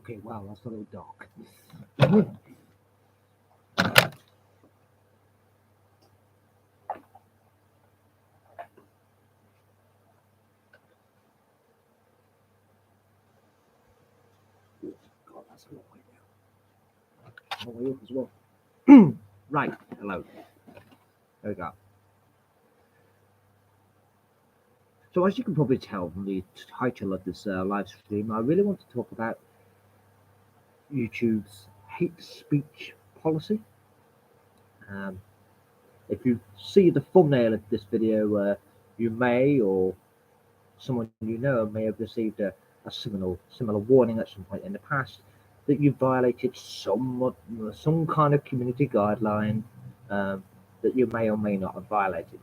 Okay, wow, that's a little dark. God, that's a long way down. Long way up as well. Right, hello. There we go. So as you can probably tell from the title of this live stream, I really want to talk about YouTube's hate speech policy. If you see the thumbnail of this video, you may, or someone you know may have received a similar warning at some point in the past that you violated some kind of community guideline that you may or may not have violated.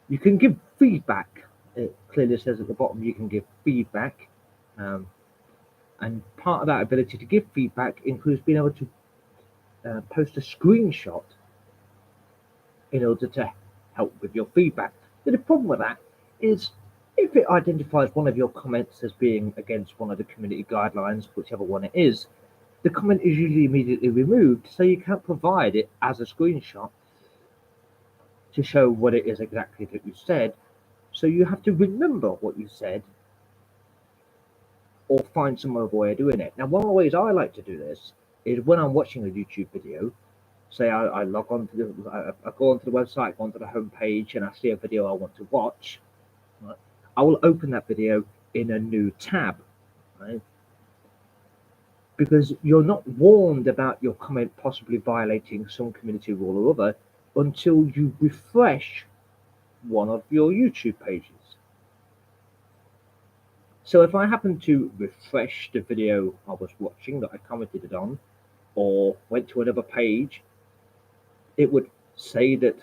You can give feedback. It clearly says at the bottom you can give feedback, and part of that ability to give feedback includes being able to post a screenshot in order to help with your feedback. But the problem with that is if it identifies one of your comments as being against one of the community guidelines, whichever one it is, the comment is usually immediately removed, so you can't provide it as a screenshot to show what it is exactly that you said. So you have to remember what you said or find some other way of doing it. Now, one of the ways I like to do this is when I'm watching a YouTube video, say I log on to I go onto the website, go onto the home page, and I see a video I want to watch, right? I will open that video in a new tab, right? Because you're not warned about your comment possibly violating some community rule or other until you refresh one of your YouTube pages. So if I happen to refresh the video I was watching that I commented it on, or went to another page, it would say that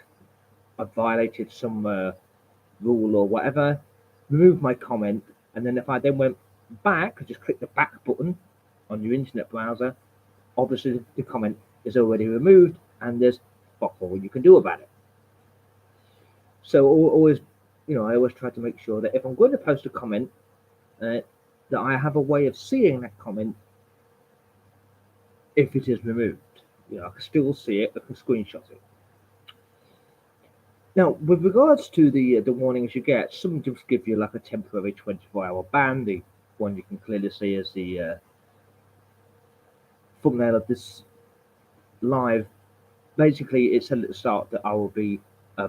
I violated some rule or whatever, remove my comment, and then if I then went back, just click the back button on your internet browser, obviously the comment is already removed and there's fuck all you can do about it. So always, I always try to make sure that if I'm going to post a comment, that I have a way of seeing that comment if it is removed. I can still see it, I can screenshot it. Now, with regards to the warnings you get, some just give you like a temporary 24-hour ban. The one you can clearly see is the thumbnail of this live. Basically, it said at the start that I will be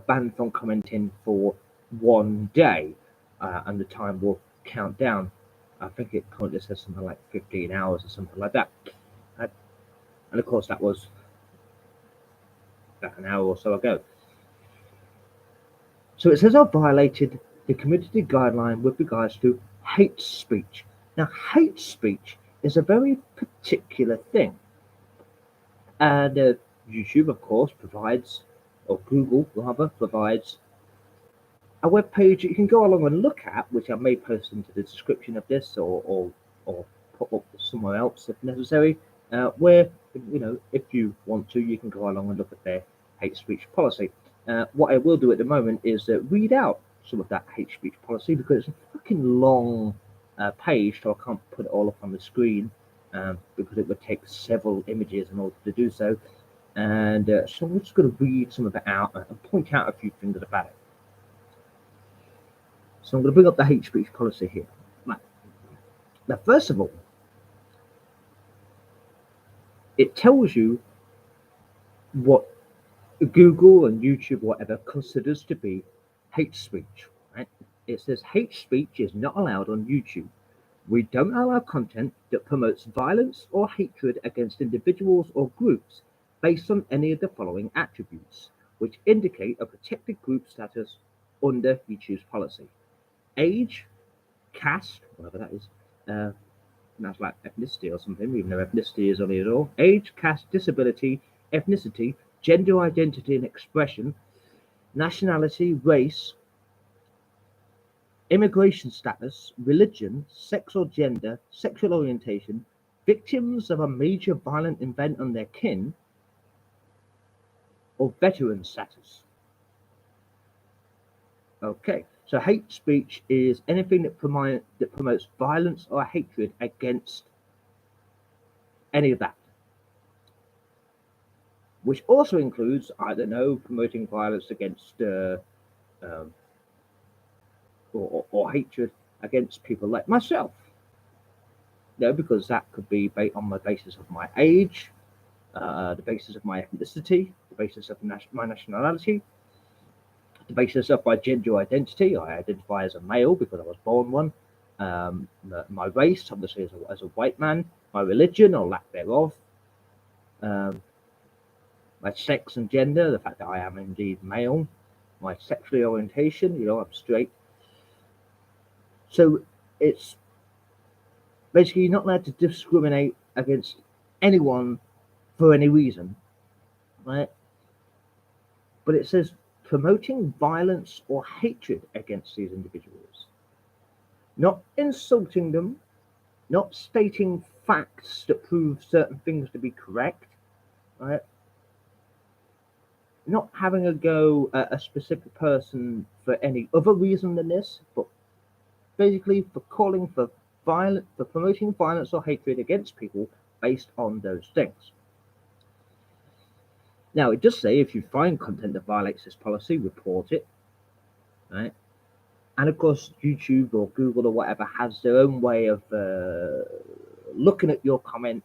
banned from commenting for 1 day, and the time will count down. I think it currently says something like 15 hours or something like that. And of course, that was about an hour or so ago. So it says I've violated the community guideline with regards to hate speech. Now, hate speech is a very particular thing. And YouTube, of course, provides, or Google rather, provides a web page that you can go along and look at, which I may post into the description of this or put up somewhere else if necessary, where, if you want to, you can go along and look at their hate speech policy. What I will do at the moment is read out some of that hate speech policy because it's a fucking long page, so I can't put it all up on the screen because it would take several images in order to do so. And so I'm just going to read some of it out and point out a few things about it. So I'm going to bring up the hate speech policy here. Now, first of all, it tells you what Google and YouTube, whatever, considers to be hate speech, right? It says hate speech is not allowed on YouTube. We don't allow content that promotes violence or hatred against individuals or groups based on any of the following attributes, which indicate a protected group status under YouTube's policy. Age, caste, whatever that is, that's like ethnicity or something, even though ethnicity is on it at all. Age, caste, disability, ethnicity, gender identity and expression, nationality, race, immigration status, religion, sex or gender, sexual orientation, victims of a major violent event and their kin, or veteran status. Okay, so hate speech is anything that promotes violence or hatred against any of that, which also includes, I don't know, promoting violence against um, or hatred against people like myself. No, because that could be on the basis of my age, the basis of my ethnicity, the basis of my nationality, the basis of my gender identity. I identify as a male because I was born one. My race, obviously, as a white man. My religion or lack thereof. Um, my sex and gender, the fact that I am indeed male. My sexual orientation, I'm straight. So it's basically you're not allowed to discriminate against anyone for any reason, right? But it says promoting violence or hatred against these individuals, not insulting them, not stating facts that prove certain things to be correct, right? Not having a go at a specific person for any other reason than this, but basically for calling for for promoting violence or hatred against people based on those things. Now, it does say if you find content that violates this policy, report it, right? And of course, YouTube or Google or whatever has their own way of looking at your comment,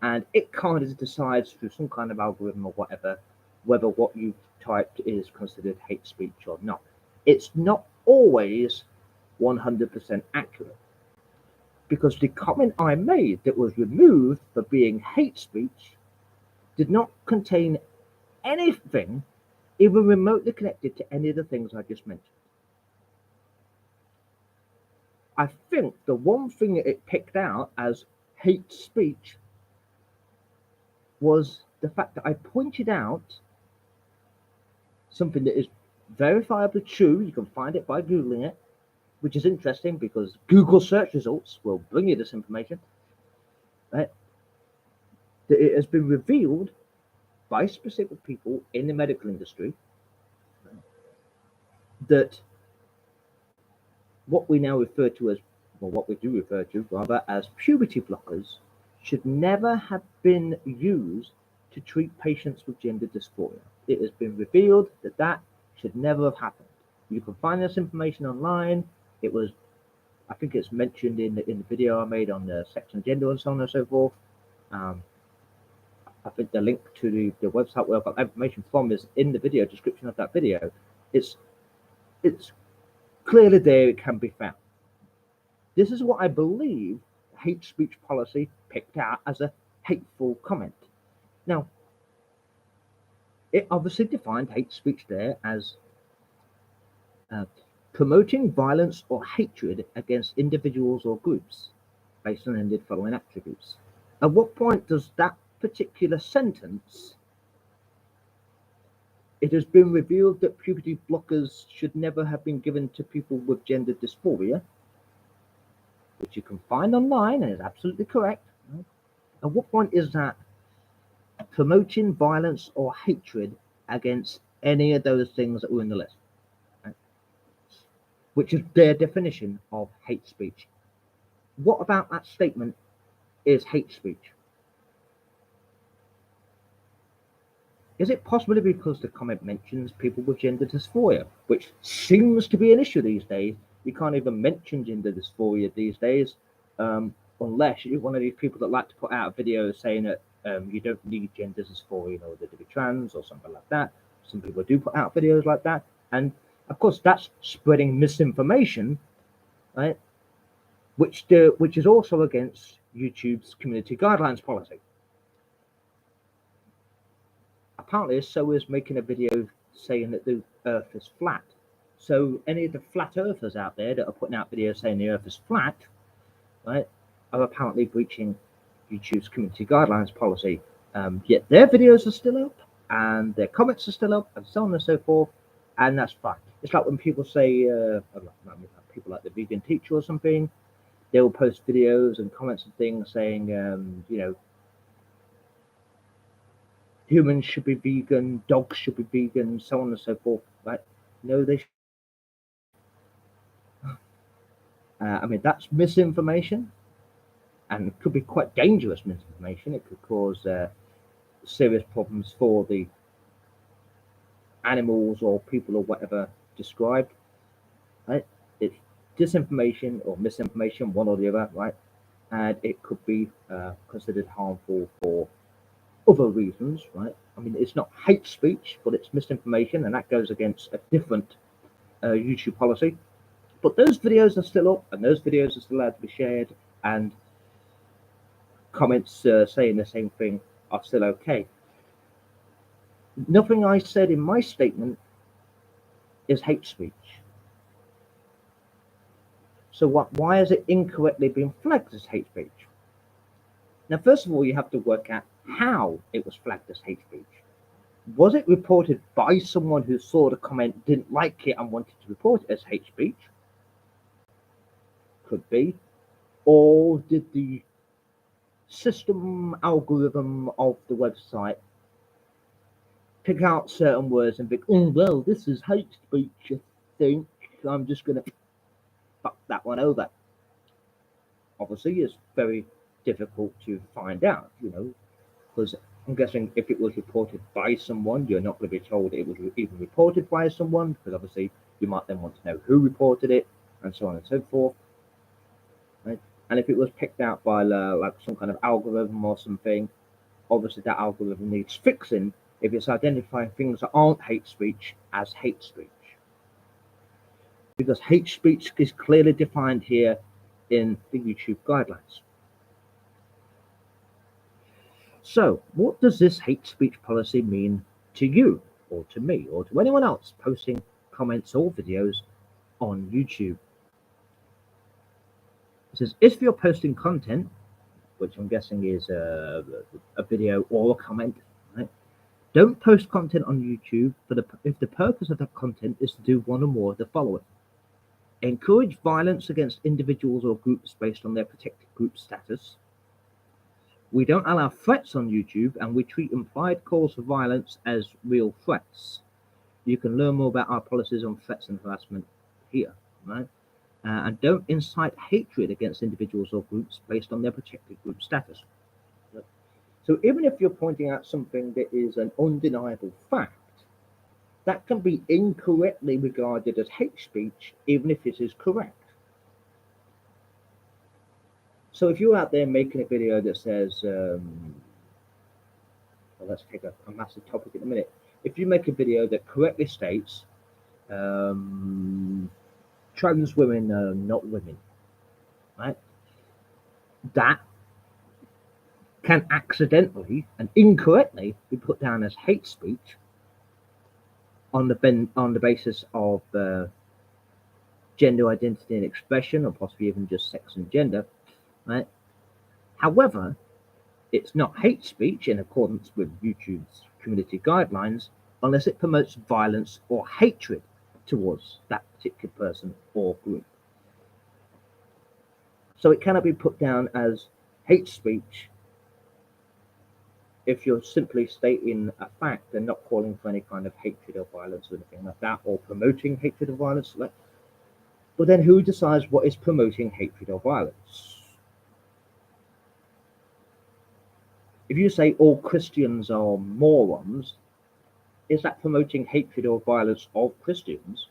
and it kind of decides through some kind of algorithm or whatever whether what you've typed is considered hate speech or not. It's not always 100% accurate because the comment I made that was removed for being hate speech did not contain anything even remotely connected to any of the things I just mentioned. I think the one thing that it picked out as hate speech was the fact that I pointed out something that is verifiably true. You can find it by Googling it, which is interesting because Google search results will bring you this information. Right? That it has been revealed by specific people in the medical industry that what we now refer to as, well, what we do refer to rather as puberty blockers should never have been used to treat patients with gender dysphoria. It has been revealed that that should never have happened. You can find this information online. It was, I think it's mentioned in the video I made on the sex and gender and so on and so forth. I think the link to the website where I've got information from is in the video description of that video. It's clearly there, it can be found. This is what I believe hate speech policy picked out as a hateful comment. Now, it obviously defined hate speech there as uh, promoting violence or hatred against individuals or groups based on any of the following attributes. At what point does that particular sentence, it has been revealed that puberty blockers should never have been given to people with gender dysphoria, which you can find online and is absolutely correct. At what point is that promoting violence or hatred against any of those things that were in the list? Right? Which is their definition of hate speech. What about that statement is hate speech? Is it possibly because the comment mentions people with gender dysphoria, which seems to be an issue these days? You can't even mention gender dysphoria these days, unless you're one of these people that like to put out videos saying that you don't need gender dysphoria in order to be trans or something like that. Some people do put out videos like that, and of course that's spreading misinformation, right? Which is also against YouTube's community guidelines policy. Apparently, so is making a video saying that the Earth is flat. So any of the flat earthers out there that are putting out videos saying the Earth is flat, right, are apparently breaching YouTube's community guidelines policy. Yet their videos are still up, and their comments are still up, and so on and so forth, and that's fine. It's like when people say, people like the vegan teacher or something, they will post videos and comments and things saying, humans should be vegan, dogs should be vegan, so on and so forth. Right? No, they I mean, that's misinformation, and it could be quite dangerous misinformation. It could cause serious problems for the animals or people or whatever described. Right? It's disinformation or misinformation, one or the other, right? And it could be considered harmful for other reasons, right? I mean, it's not hate speech, but it's misinformation, and that goes against a different YouTube policy. But those videos are still up, and those videos are still allowed to be shared, and comments saying the same thing are still okay. Nothing I said in my statement is hate speech. So why has it incorrectly been flagged as hate speech? Now, first of all, you have to work out how it was flagged as hate speech. Was it reported by someone who saw the comment, didn't like it, and wanted to report it as hate speech? Could be. Or did the system algorithm of the website pick out certain words and think, oh, well, this is hate speech, I think. I'm just going to fuck that one over. Obviously, it's very difficult to find out, because I'm guessing if it was reported by someone, you're not going to be told it was even reported by someone, because obviously you might then want to know who reported it, and so on and so forth. Right? And if it was picked out by like some kind of algorithm or something, obviously that algorithm needs fixing if it's identifying things that aren't hate speech as hate speech. Because hate speech is clearly defined here in the YouTube guidelines. So, what does this hate speech policy mean to you, or to me, or to anyone else posting comments or videos on YouTube? It says, if you're posting content, which I'm guessing is a video or a comment, right? Don't post content on YouTube if the purpose of that content is to do one or more of the following. Encourage violence against individuals or groups based on their protected group status. We don't allow threats on YouTube, and we treat implied calls for violence as real threats. You can learn more about our policies on threats and harassment here, right? And don't incite hatred against individuals or groups based on their protected group status. So even if you're pointing out something that is an undeniable fact, that can be incorrectly regarded as hate speech, even if it is correct. So if you're out there making a video that says, well, let's take a massive topic in a minute. If you make a video that correctly states trans women are not women, right? That can accidentally and incorrectly be put down as hate speech on the basis of gender identity and expression, or possibly even just sex and gender, right? However, it's not hate speech in accordance with YouTube's community guidelines unless it promotes violence or hatred towards that particular person or group. So it cannot be put down as hate speech if you're simply stating a fact and not calling for any kind of hatred or violence or anything like that, or promoting hatred or violence. But then who decides what is promoting hatred or violence? If you say all Christians are morons, is that promoting hatred or violence of Christians?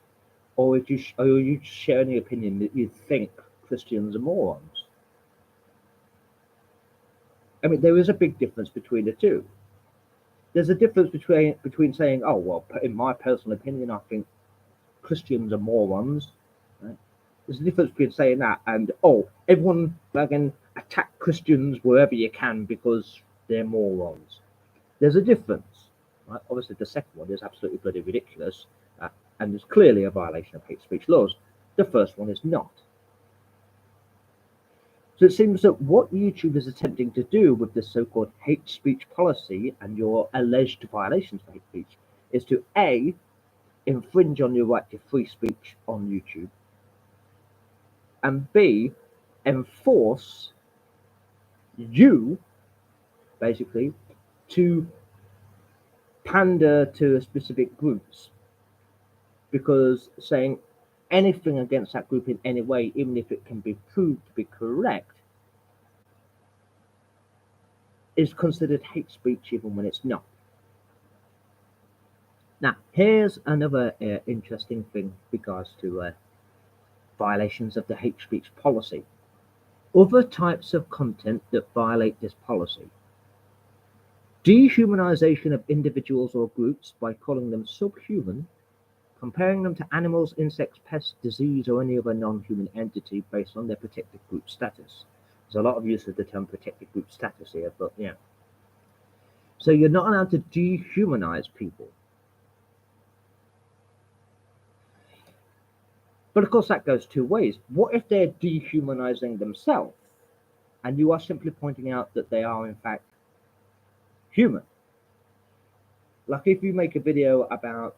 Or are you sharing the opinion that you think Christians are morons? I mean, there is a big difference between the two. There's a difference between saying, oh, well, in my personal opinion, I think Christians are morons. Right? There's a difference between saying that and, oh, everyone can attack Christians wherever you can because they're morons. There's a difference. Right? Obviously, the second one is absolutely bloody ridiculous, and is clearly a violation of hate speech laws. The first one is not. So it seems that what YouTube is attempting to do with this so-called hate speech policy and your alleged violations of hate speech is to A, infringe on your right to free speech on YouTube, and B, enforce you, basically, to pander to specific groups. Because saying anything against that group in any way, even if it can be proved to be correct, is considered hate speech even when it's not. Now, here's another interesting thing with regards to violations of the hate speech policy. Other types of content that violate this policy. Dehumanization of individuals or groups by calling them subhuman, comparing them to animals, insects, pests, disease, or any other non-human entity based on their protected group status. There's a lot of use of the term protected group status here, but yeah. So you're not allowed to dehumanize people. But of course, that goes two ways. What if they're dehumanizing themselves and you are simply pointing out that they are, in fact, human? Like if you make a video about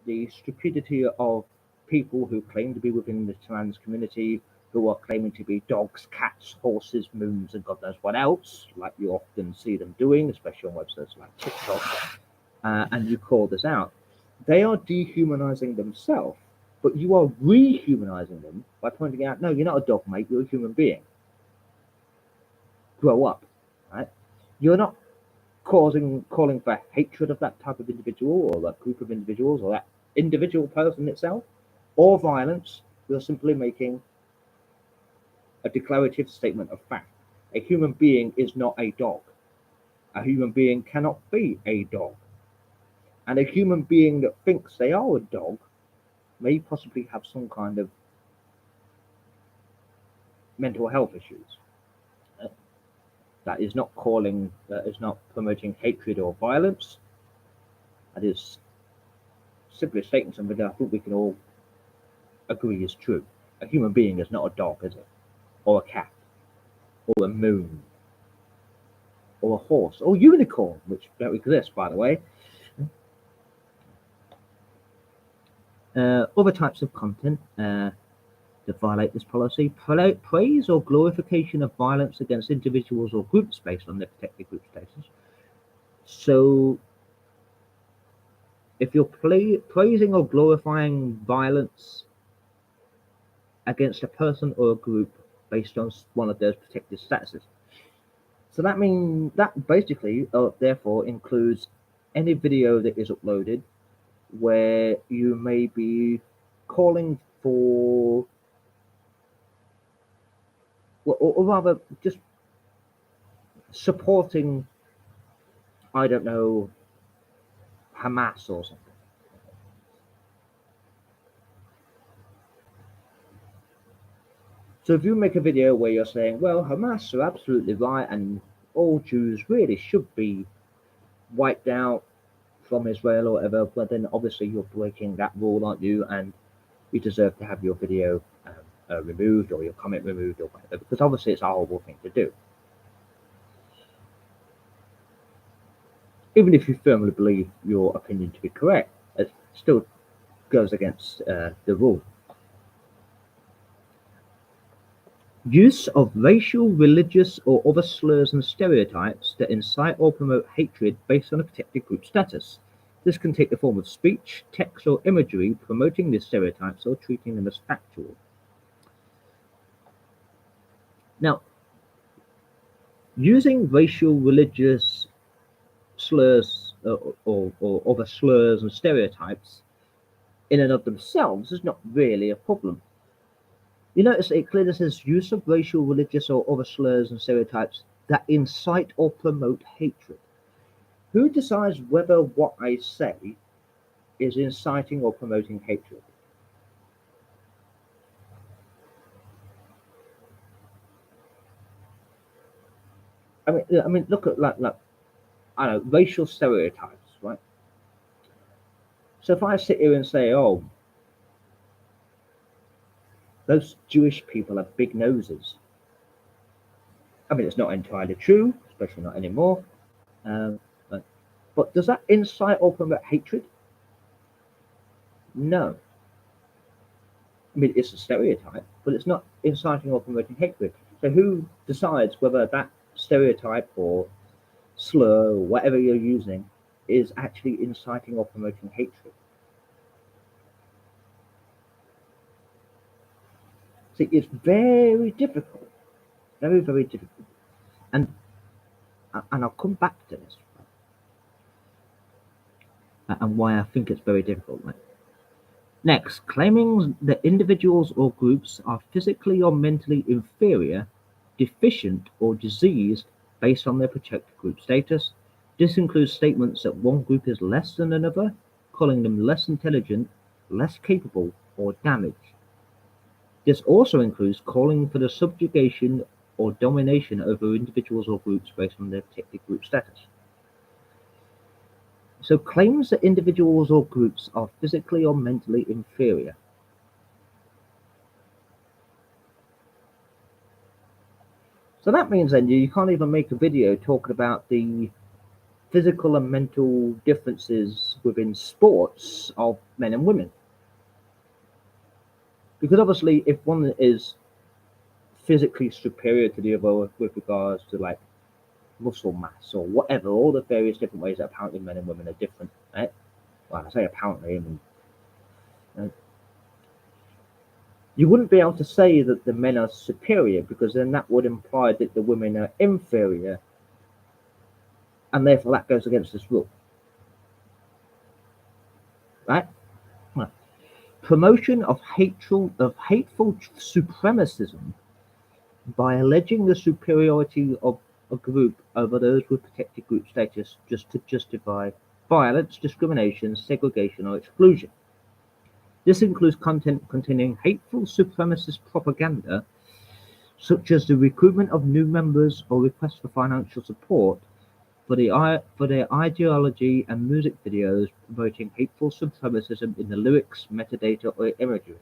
the stupidity of people who claim to be within the trans community, who are claiming to be dogs, cats, horses, moons, and God knows what else, like you often see them doing, especially on websites like TikTok, and you call this out, they are dehumanizing themselves. But you are rehumanizing them by pointing out, no, you're not a dog, mate. You're a human being. Grow up, right? You're not calling for hatred of that type of individual or that group of individuals or that individual person itself or violence. You're simply making a declarative statement of fact. A human being is not a dog. A human being cannot be a dog. And a human being that thinks they are a dog may possibly have some kind of mental health issues. That is not promoting hatred or violence. That is simply stating something that I think we can all agree is true. A human being is not a dog, is it? Or a cat, or a moon, or a horse, or a unicorn, which don't exist, by the way. Other types of content that violate this policy: praise or glorification of violence against individuals or groups based on their protected group status. So, if you're praising or glorifying violence against a person or a group based on one of those protected statuses, so that basically, therefore, includes any video that is uploaded where you may be calling for, or rather just supporting, I don't know, Hamas or something. So if you make a video where you're saying, well, Hamas are absolutely right and all Jews really should be wiped out from Israel or whatever, but then obviously you're breaking that rule, aren't you? And you deserve to have your video removed or your comment removed or whatever, because obviously it's a horrible thing to do. Even if you firmly believe your opinion to be correct, it still goes against the rule. Use of racial, religious, or other slurs and stereotypes that incite or promote hatred based on a protected group status. This can take the form of speech, text, or imagery promoting these stereotypes or treating them as factual. Now, using racial, religious slurs or other slurs and stereotypes in and of themselves is not really a problem. You notice it clearly says use of racial, religious, or other slurs and stereotypes that incite or promote hatred. Who decides whether what I say is inciting or promoting hatred? I mean, look at like I don't know, racial stereotypes, right? So if I sit here and say, oh, those Jewish people have big noses. I mean, it's not entirely true, especially not anymore. But does that incite or promote hatred? No. I mean, it's a stereotype, but it's not inciting or promoting hatred. So who decides whether that stereotype or slur or whatever you're using is actually inciting or promoting hatred? See, it's very difficult, very, very difficult. And I'll come back to this and why I think it's very difficult. Right? Next, claiming that individuals or groups are physically or mentally inferior, deficient, or diseased based on their protected group status. This includes statements that one group is less than another, calling them less intelligent, less capable, or damaged. This also includes calling for the subjugation or domination over individuals or groups based on their protected group status. So claims that individuals or groups are physically or mentally inferior. So that means then you can't even make a video talking about the physical and mental differences within sports of men and women. Because obviously if one is physically superior to the other with regards to like muscle mass or whatever, all the various different ways that apparently men and women are different, right? Well, I say apparently, I mean, you wouldn't be able to say that the men are superior because then that would imply that the women are inferior, and therefore that goes against this rule, right? Right. Promotion of hateful supremacism by alleging the superiority of a group over those with protected group status just to justify violence, discrimination, segregation, or exclusion. This includes content containing hateful supremacist propaganda, such as the recruitment of new members or requests for financial support for their ideology and music videos promoting hateful supremacism in the lyrics, metadata, or imagery.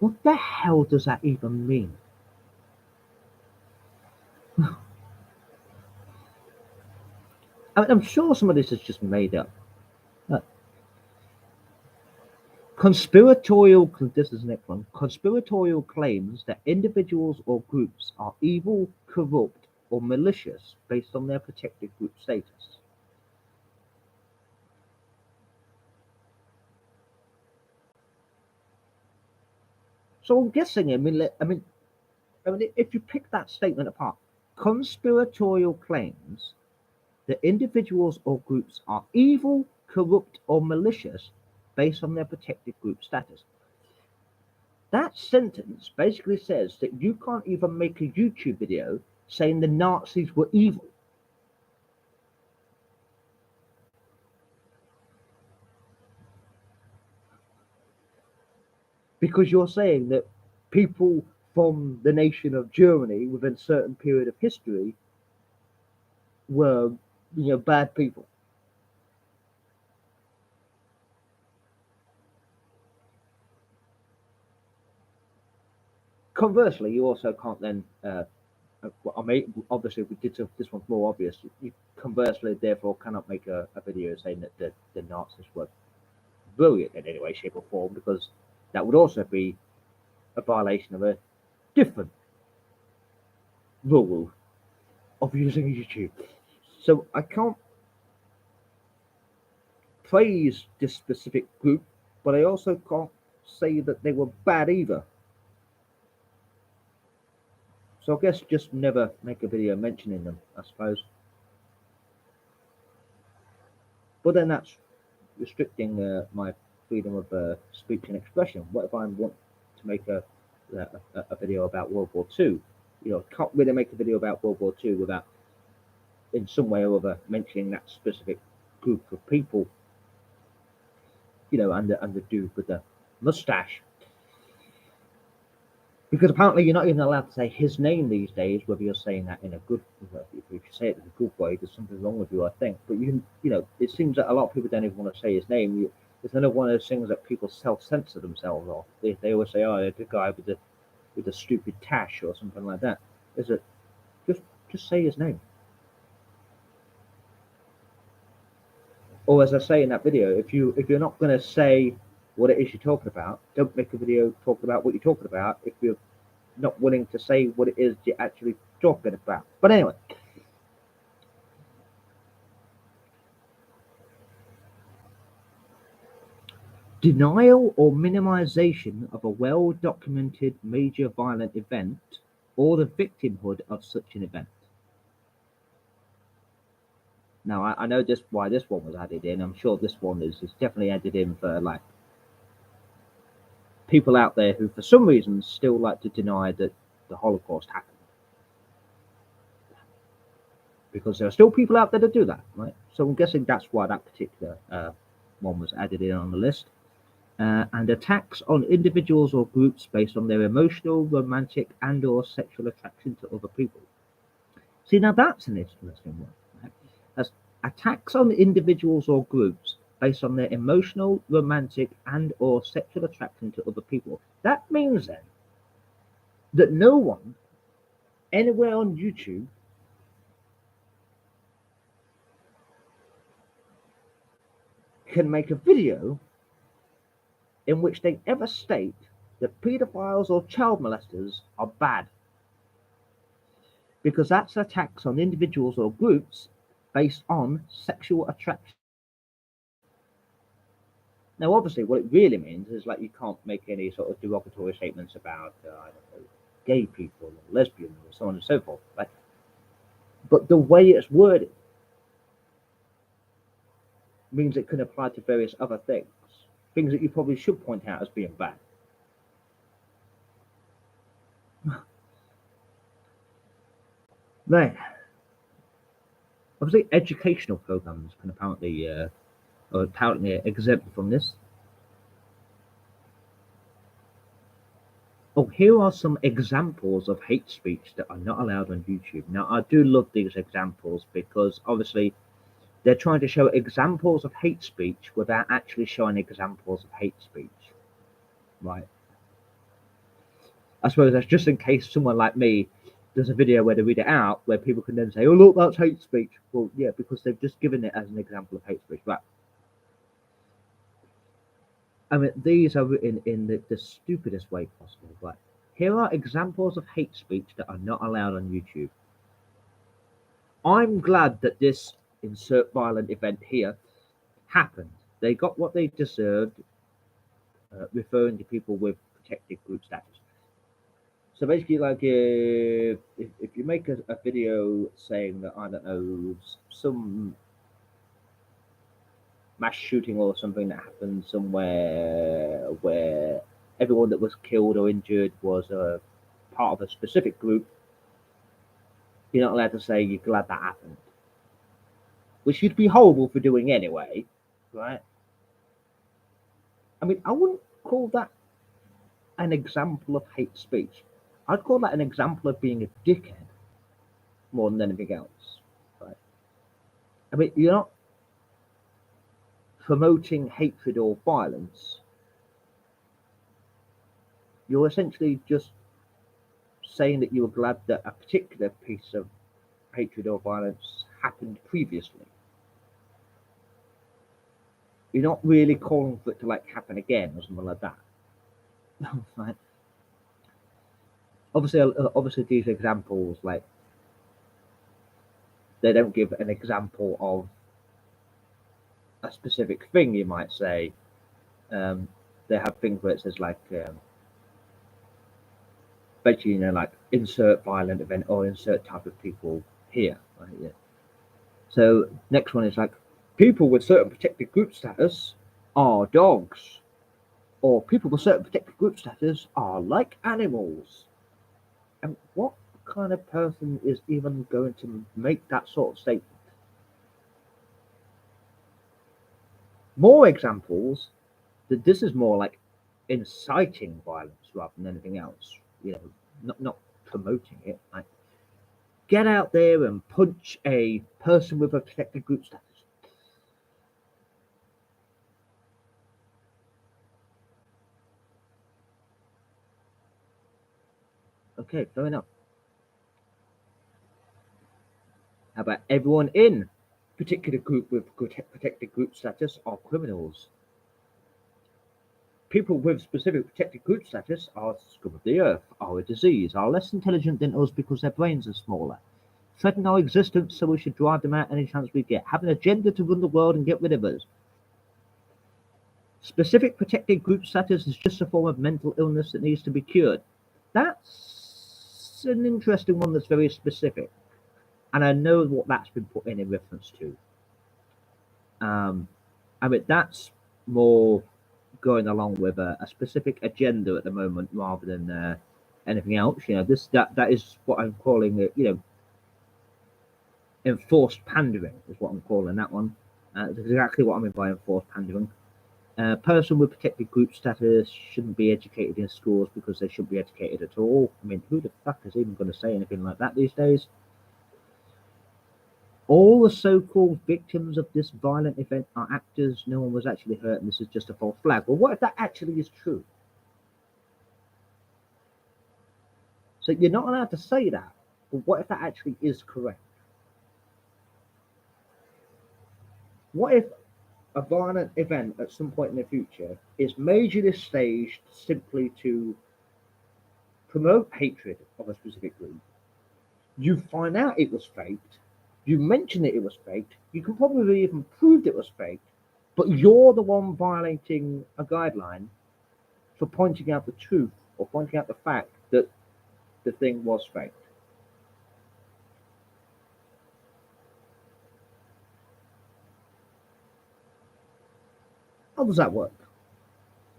What the hell does that even mean? I'm sure some of this is just made up. This is the next one. Conspiratorial claims that individuals or groups are evil, corrupt, or malicious based on their protected group status. So I'm guessing. I mean, if you pick that statement apart, conspiratorial claims that individuals or groups are evil, corrupt, or malicious based on their protected group status. That sentence basically says that you can't even make a YouTube video saying the Nazis were evil. Because you're saying that people from the nation of Germany within a certain period of history were, bad people. Conversely, you also can't then, obviously, we did this one's more obvious. You conversely, therefore, cannot make a video saying that the Nazis were brilliant in any way, shape, or form, because that would also be a violation of a different rule of using YouTube. So I can't praise this specific group, but I also can't say that they were bad either. So I guess just never make a video mentioning them, I suppose. But then that's restricting my freedom of speech and expression. What if I want to make a video about World War II? Can't really make a video about World War II without, in some way or other, mentioning that specific group of people. And the dude with the mustache. Because apparently you're not even allowed to say his name these days, whether you're saying that in a good, if you say it in a good way, there's something wrong with you, I think. But it seems that a lot of people don't even want to say his name. It's another one of those things that people self-censor themselves off. They always say, "Oh, the guy with the stupid tash" or something like that. Is it just say his name? Or as I say in that video, if you're not going to say what it is you're talking about, don't make a video talking about what you're talking about if you're not willing to say what it is you're actually talking about. But anyway, Denial or minimization of a well-documented major violent event or the victimhood of such an event. Now, I know just why this one was added in. I'm sure this one is definitely added in for like people out there who, for some reason, still like to deny that the Holocaust happened. Because there are still people out there that do that, right? So I'm guessing that's why that particular one was added in on the list. And attacks on individuals or groups based on their emotional, romantic, and/or sexual attraction to other people. See, now that's an interesting one. Right? That's attacks on individuals or groups based on their emotional, romantic, and/or sexual attraction to other people. That means then that no one anywhere on YouTube can make a video in which they ever state that pedophiles or child molesters are bad, because that's attacks on individuals or groups based on sexual attraction. Now, obviously, what it really means is like you can't make any sort of derogatory statements about I don't know, gay people or lesbians or so on and so forth, right? But the way it's worded means it can apply to various other things that you probably should point out as being bad. Right. Obviously, educational programs can apparently exempt from this. Oh, here are some examples of hate speech that are not allowed on YouTube. Now, I do love these examples because obviously they're trying to show examples of hate speech without actually showing examples of hate speech, right? I suppose that's just in case someone like me does a video where they read it out, where people can then say, oh, look, that's hate speech. Well, yeah, because they've just given it as an example of hate speech, right? I mean, these are written in the stupidest way possible, right? Here are examples of hate speech that are not allowed on YouTube. I'm glad that this insert violent event here happened. They got what they deserved, referring to people with protected group status. So basically, like if you make a video saying that, I don't know, some mass shooting or something that happened somewhere where everyone that was killed or injured was a part of a specific group, you're not allowed to say you're glad that happened, which you'd be horrible for doing anyway, right? I mean, I wouldn't call that an example of hate speech. I'd call that an example of being a dickhead more than anything else, right? I mean, you're not promoting hatred or violence. You're essentially just saying that you were glad that a particular piece of hatred or violence happened previously. You're not really calling for it to like happen again or something like that. Right? Obviously, these examples, like, they don't give an example of a specific thing. You might say they have things where it says like basically, like insert violent event or insert type of people here. Right? Yeah. So next one is like people with certain protected group status are dogs, or people with certain protected group status are like animals. And what kind of person is even going to make that sort of statement? More examples that this is more like inciting violence rather than anything else. Not promoting it. Like, get out there and punch a person with a protected group status. Okay, fair enough. How about everyone in particular group with protected group status are criminals? People with specific protected group status are scum of the earth, are a disease, are less intelligent than us because their brains are smaller, threaten our existence, so we should drive them out any chance we get, have an agenda to run the world and get rid of us. Specific protected group status is just a form of mental illness that needs to be cured. That's an interesting one that's very specific. And I know what that's been put in reference to. I mean, that's more going along with a specific agenda at the moment rather than anything else. That is what I'm calling it. Enforced pandering is what I'm calling that one. It's exactly what I mean by enforced pandering. A person with protected group status shouldn't be educated in schools because they shouldn't be educated at all. I mean, who the fuck is even going to say anything like that these days? All the so-called victims of this violent event are actors. No one was actually hurt, and this is just a false flag. Well, what if that actually is true? So you're not allowed to say that. But what if that actually is correct? What if a violent event at some point in the future is majorly staged simply to promote hatred of a specific group? You find out it was faked. You mention that it was faked. You can probably even prove it was faked, but you're the one violating a guideline for pointing out the truth or pointing out the fact that the thing was faked. How does that work?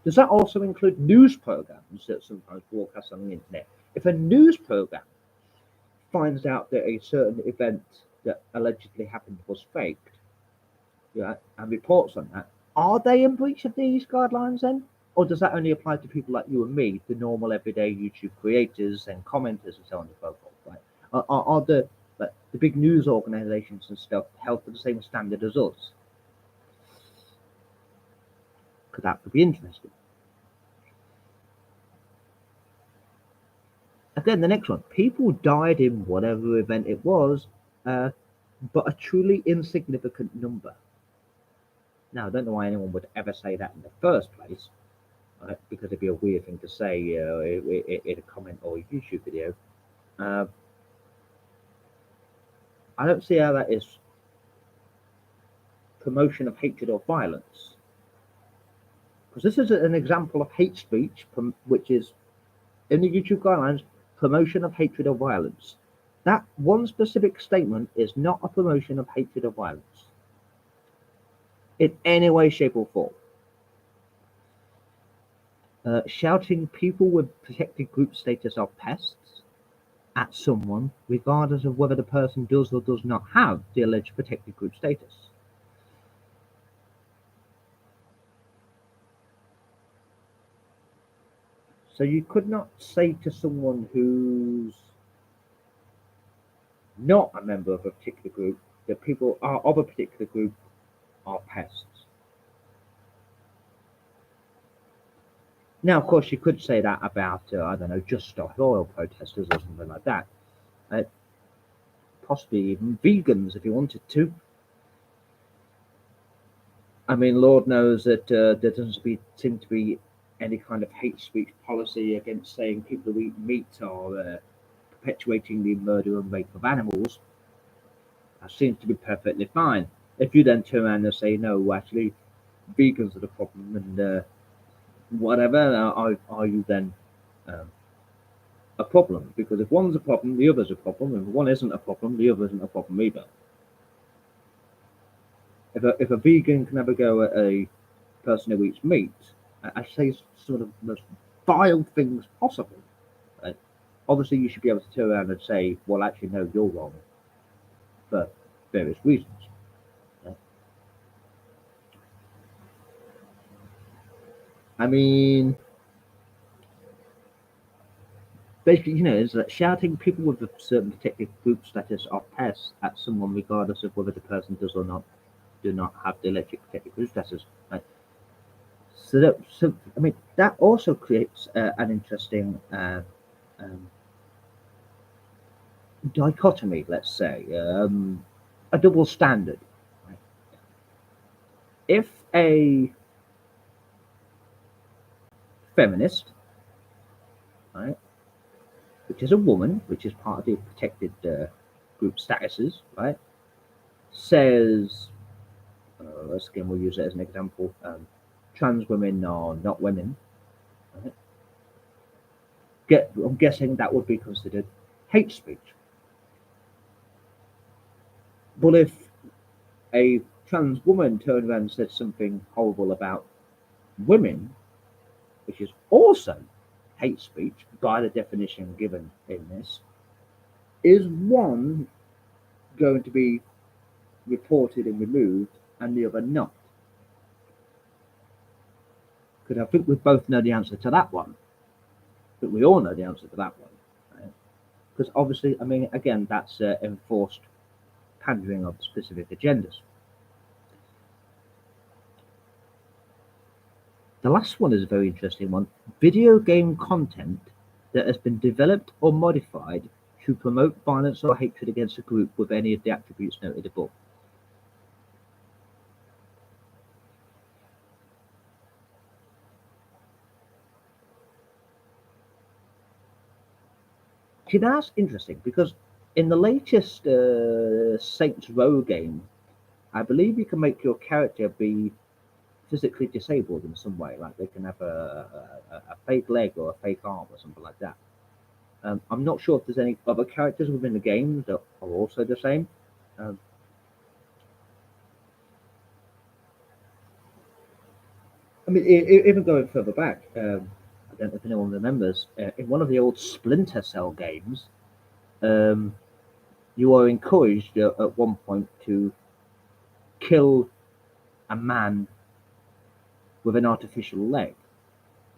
Does that also include news programs that sometimes broadcast on the internet? If a news program finds out that a certain event that allegedly happened was faked, and reports on that, are they in breach of these guidelines then? Or does that only apply to people like you and me, the normal everyday YouTube creators and commenters and so on and so forth? Right? Are the big news organizations and stuff held to the same standard as us? Because that would be interesting. Again, the next one. People died in whatever event it was, but a truly insignificant number. Now, I don't know why anyone would ever say that in the first place, right? Because it'd be a weird thing to say in a comment or a YouTube video. I don't see how that is promotion of hatred or violence. Because this is an example of hate speech, which is in the YouTube guidelines, promotion of hatred or violence. That one specific statement is not a promotion of hatred or violence in any way, shape, or form. Shouting people with protected group status are pests at someone, regardless of whether the person does or does not have the alleged protected group status. So you could not say to someone who's not a member of a particular group that people are of a particular group are pests. Now, of course, you could say that about, I don't know, just stop oil protesters or something like that. Possibly even vegans if you wanted to. I mean, Lord knows that there doesn't seem to be any kind of hate speech policy against saying people who eat meat are perpetuating the murder and rape of animals. That seems to be perfectly fine. If you then turn around and say, no, actually, vegans are the problem and whatever, are you then a problem? Because if one's a problem, the other's a problem. If one isn't a problem, the other isn't a problem either. If a vegan can have a go at a person who eats meat, I say sort of the most vile things possible. Right? Obviously, you should be able to turn around and say, well, actually, no, you're wrong for various reasons. Right? I mean, basically, is that shouting people with a certain protected group status are pests at someone, regardless of whether the person does or not do not have the alleged protected group status. Right? So I mean, that also creates an interesting dichotomy, let's say, a double standard. Right? If a feminist, right, which is a woman, which is part of the protected group statuses, right, says, let's again, we'll use it as an example. trans women are not women. Right? I'm guessing that would be considered hate speech. But if a trans woman turned around and said something horrible about women, which is also hate speech by the definition given in this, is one going to be reported and removed and the other not? Because I think we both know the answer to that one. But we all know the answer to that one. Because obviously, I mean, again, that's enforced pandering of specific agendas. The last one is a very interesting one. Video game content that has been developed or modified to promote violence or hatred against a group with any of the attributes noted above. See, that's interesting because in the latest Saints Row game, I believe you can make your character be physically disabled in some way, like they can have a fake leg or a fake arm or something like that. I'm not sure if there's any other characters within the game that are also the same. I mean, even going further back, I don't know if anyone remembers, in one of the old Splinter Cell games, you are encouraged at one point to kill a man with an artificial leg.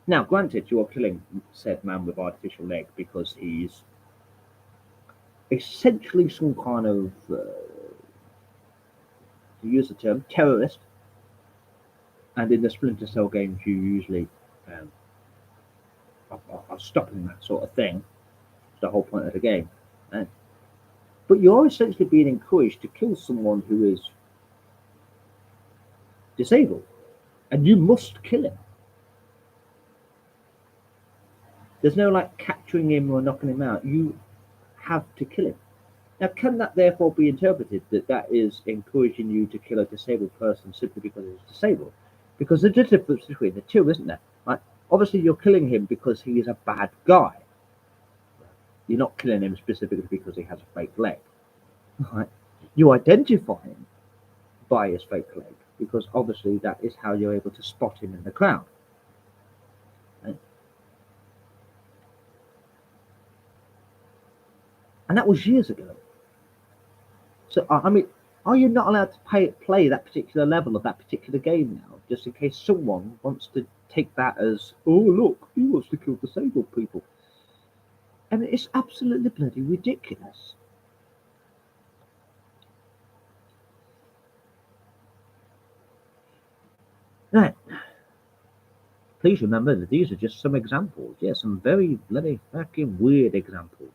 Now, granted, you are killing said man with artificial leg because he's essentially some kind of, to use the term, terrorist. And in the Splinter Cell games, you usually are stopping that sort of thing. It's the whole point of the game. But you're essentially being encouraged to kill someone who is disabled, and you must kill him. There's no like capturing him or knocking him out. You have to kill him. Now, can that therefore be interpreted that that is encouraging you to kill a disabled person simply because he's disabled? Because there's a difference between the two, isn't there? Like, obviously, you're killing him because he is a bad guy. You're not killing him specifically because he has a fake leg. Right? You identify him by his fake leg because obviously that is how you're able to spot him in the crowd. Right? And that was years ago. So, I mean, are you not allowed to play that particular level of that particular game now, just in case someone wants to take that as, oh, look, he wants to kill disabled people? I mean, it's absolutely bloody ridiculous. Right. Please remember that these are just some examples. Yeah, some very bloody fucking weird examples.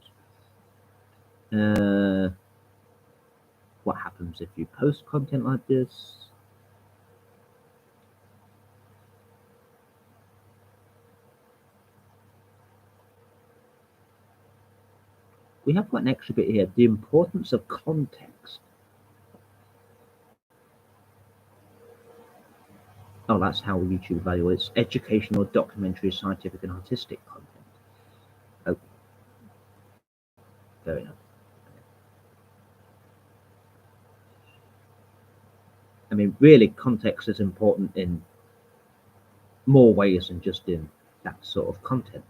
What happens if you post content like this? We have got an extra bit here. The importance of context. Oh, that's how YouTube evaluates educational, documentary, scientific, and artistic content. Oh, fair enough. I mean, really, context is important in more ways than just in that sort of content.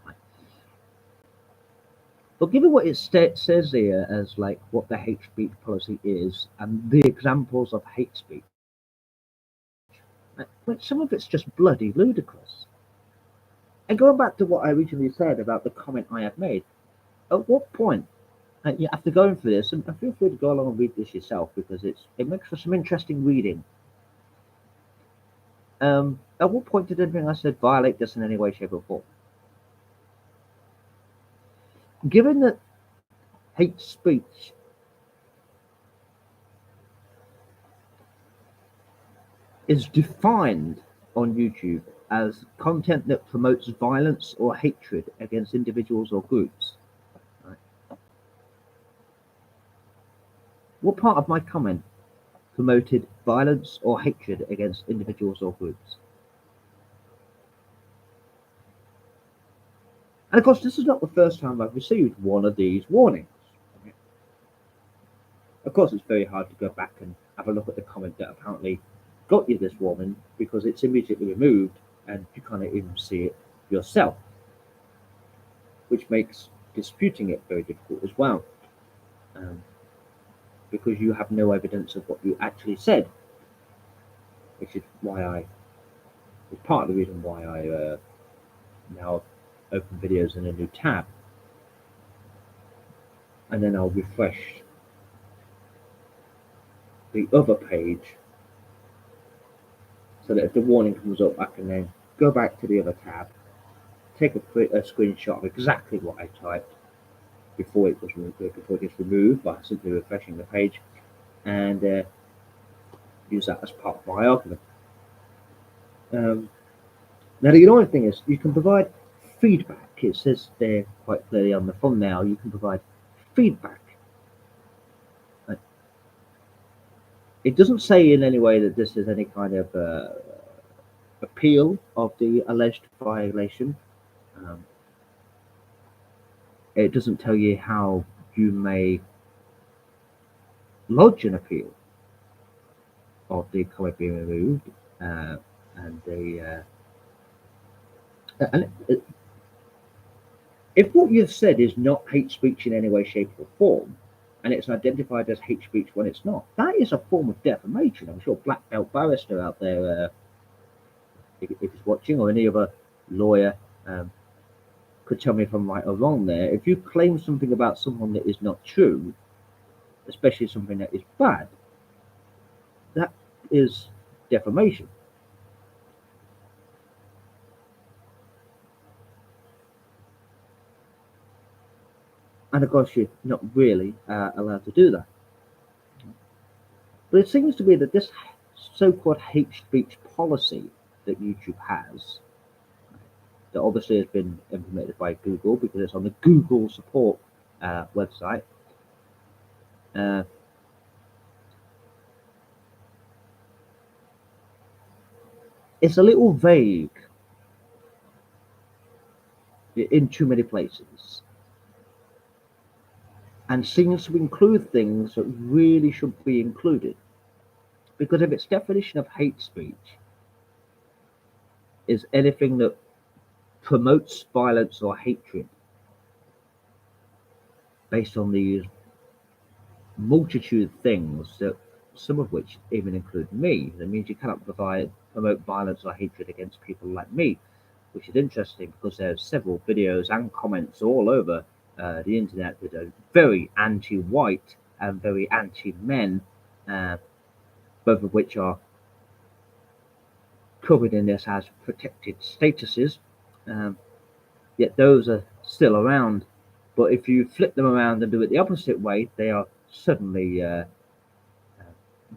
But given what it says here as like what the hate speech policy is and the examples of hate speech, some of it's just bloody ludicrous. And going back to what I originally said about the comment I have made, at what point, after going through this, and feel free to go along and read this yourself because it makes for some interesting reading. At what point did anything I said violate this in any way, shape, or form? Given that hate speech is defined on YouTube as content that promotes violence or hatred against individuals or groups, right? What part of my comment promoted violence or hatred against individuals or groups? And of course, this is not the first time I've received one of these warnings. Of course, it's very hard to go back and have a look at the comment that apparently got you this warning because it's immediately removed and you can't even see it yourself, which makes disputing it very difficult as well, um, because you have no evidence of what you actually said, which is part of the reason why I now open videos in a new tab, and then I'll refresh the other page so that if the warning comes up, I can then go back to the other tab, take a screenshot of exactly what I typed before it gets removed by simply refreshing the page, and use that as part of my argument. Now, the annoying thing is you can provide feedback. It says there quite clearly on the thumbnail, you can provide feedback. It doesn't say in any way that this is any kind of appeal of the alleged violation. It doesn't tell you how you may lodge an appeal of the comment being removed, if what you've said is not hate speech in any way, shape, or form, and it's identified as hate speech when it's not, that is a form of defamation. I'm sure black belt barrister out there, if he's watching, or any other lawyer, could tell me if I'm right or wrong there. If you claim something about someone that is not true, especially something that is bad, that is defamation. And of course, you're not really allowed to do that. But it seems to me that this so-called hate speech policy that YouTube has, that obviously has been implemented by Google because it's on the Google support website, it's a little vague in too many places, and seems to include things that really should be included. Because if its definition of hate speech is anything that promotes violence or hatred based on these multitude of things, that some of which even include me, that means you cannot promote violence or hatred against people like me, which is interesting because there's several videos and comments all over the internet that are very anti-white and very anti-men, both of which are covered in this as protected statuses. Yet those are still around. But if you flip them around and do it the opposite way, they are suddenly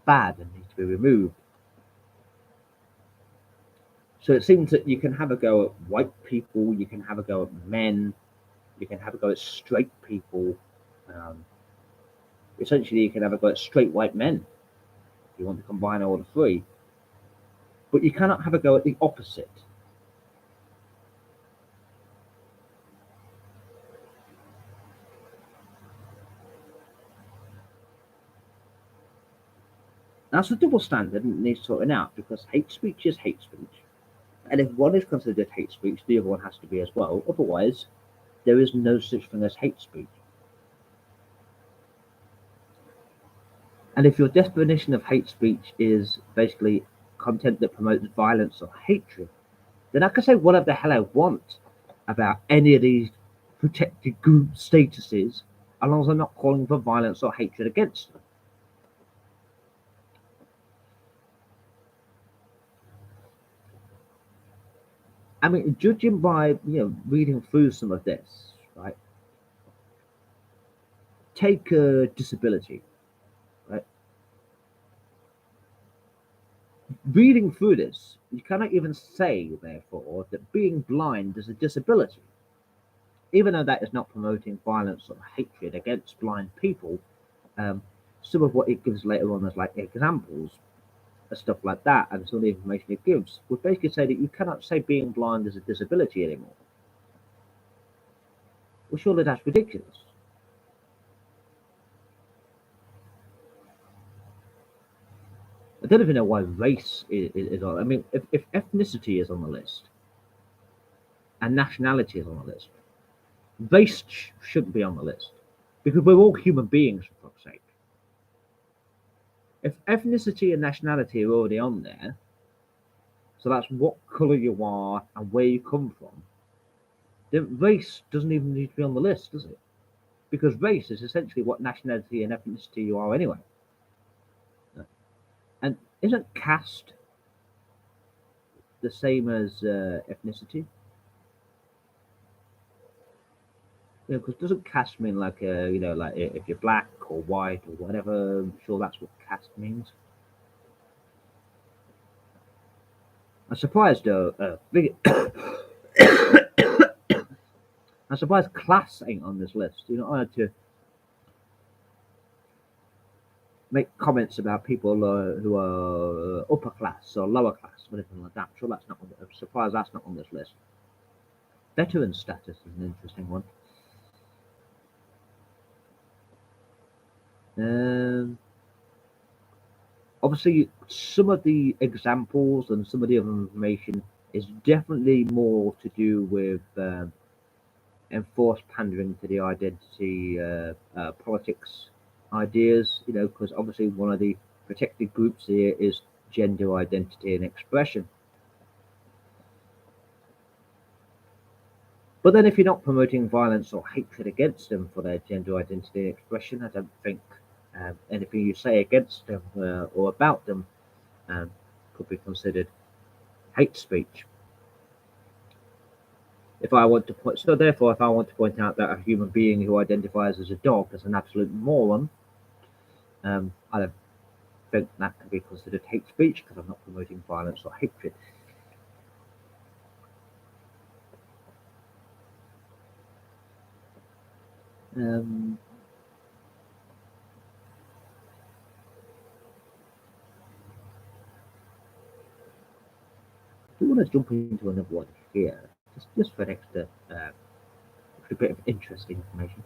bad and need to be removed. So it seems that you can have a go at white people, you can have a go at men, you can have a go at straight people. Essentially, you can have a go at straight white men if you want to combine all the three. But you cannot have a go at the opposite. That's a double standard and it needs sorting out, because hate speech is hate speech. And if one is considered hate speech, the other one has to be as well. Otherwise, there is no such thing as hate speech. And if your definition of hate speech is basically content that promotes violence or hatred, then I can say whatever the hell I want about any of these protected group statuses, as long as I'm not calling for violence or hatred against them. I mean, judging by reading through some of this, right? Take a disability, right? Reading through this, you cannot even say, therefore, that being blind is a disability. Even though that is not promoting violence or hatred against blind people, some of what it gives later on as like examples and stuff like that, and some of the information it gives would basically say that you cannot say being blind is a disability anymore. Well, surely that's ridiculous. I don't even know why race is on. I mean, if ethnicity is on the list and nationality is on the list, race shouldn't be on the list because we're all human beings, for fuck's sake. If ethnicity and nationality are already on there, so that's what colour you are and where you come from, then race doesn't even need to be on the list, does it? Because race is essentially what nationality and ethnicity you are anyway. And isn't caste the same as ethnicity? Because doesn't caste mean like like if you're black or white or whatever? I'm sure that's what caste means. I'm surprised though. I'm surprised class ain't on this list. I had to make comments about people who are upper class or lower class, or anything like that. I'm sure that's not. I'm surprised that's not on this list. Veteran status is an interesting one. Um, Obviously, some of the examples and some of the other information is definitely more to do with enforced pandering to the identity politics ideas. Because obviously one of the protected groups here is gender identity and expression. But then, if you're not promoting violence or hatred against them for their gender identity and expression, I don't think anything you say against them or about them um, could be considered hate speech. If I want to point, so therefore, if I want to point out that a human being who identifies as a dog is an absolute moron, I don't think that can be considered hate speech because I'm not promoting violence or hatred. Um, I want to jump into another one here, just for an extra bit of interesting information.